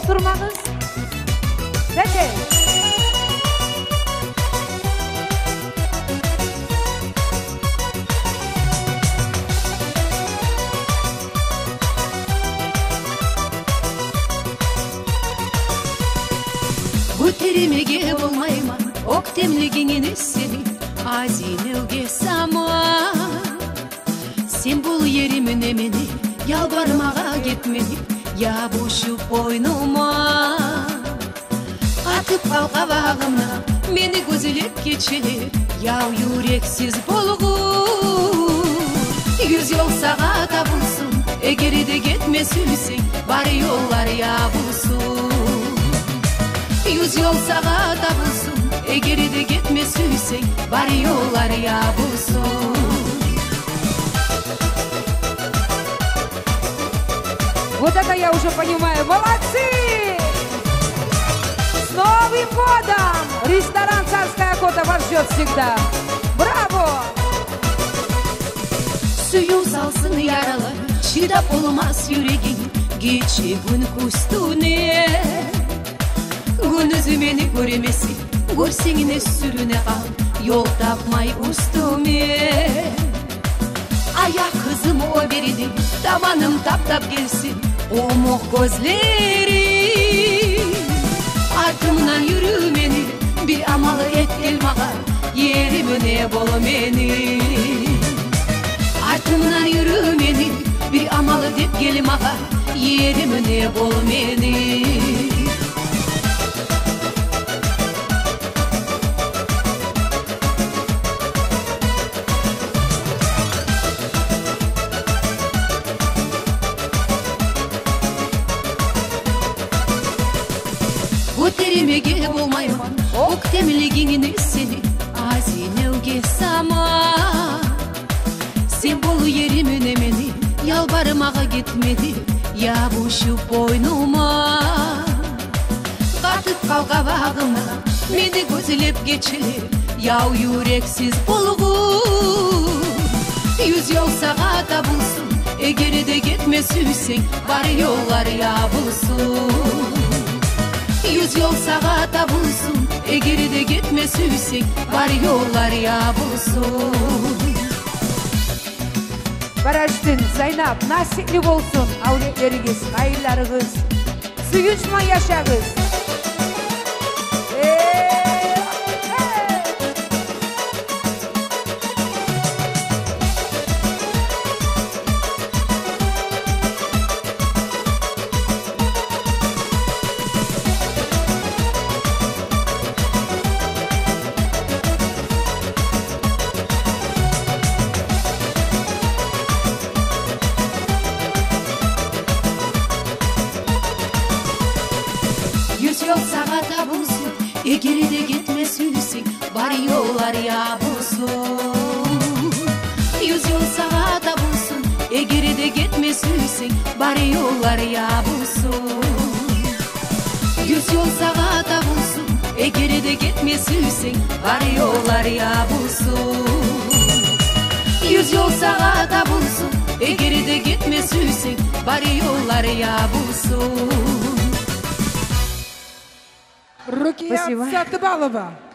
durmağız. Peki. Көтеремеге болмайма, октемлігіңін сені, азинеуге сама. Сен бұл еремін емені, ялбармаға кетмені, ябушы бойнума. Қатып қалға бағымна, мені көзілеп кетшелер, яу юрексіз болғу. Yüz yol sağa табылсын, егереде кетме сүйсең, бар yollar ябылсын. Yüz yol sağa табылсын, егереде кетме сүйсең, бар yollar ябылсын. Вот это я уже понимаю. Молодцы! С Новым годом! Ресторан «Царская кота» вас ждет всегда. Браво! Suyu salsın yaralar, şidap olmaz yüreğin, geçi gün kustune. Gün üzümeni göremesin, görsenine sürüne kal, yol tapmay üstüme. Ayak kızım o beridim, tabanım tap tap gelsin, o moh gözleri. Ardımdan yürümeni, bir amalı et gel mağa, yerimine bol meni. Ardımdan yürümeni, bir amalı dep gelim ağa, yerimine bol meni. Көтеремеге болмайма, октемлігіңін сені, азинеуге сама. Sen bolu yerimin emeni, yalvarmağa gitmedi, ябушы boynuma. Қатып қалға бағымна, meni көзілеп geçilir, яу yüreksiz болғу. Yüz yol sağa табылсын, егереде кетме сүйсең, бар yollar ябылсын. Yüz yol sağa табылсын, егереде кетме сүйсең, бар yollar ябылсын. Бараштын, Зайнап, насиплі болсын, әулетлеріңіз, қайырларыңыз, сүйіншмай яшағыз. Yüz yol sağa табылсын, егереде кетме сүйсең, бар yollar ябылсын. Yüz yol sağa табылсын, егереде кетме сүйсең, бар yollar ябылсын. Yüz yol sağa табылсын, егереде кетме сүйсең, бар yollar ябылсын. Yüz yol sağa табылсын, егереде кетме сүйсең, бар yollar ябылсын. Рукия Сатыбалова.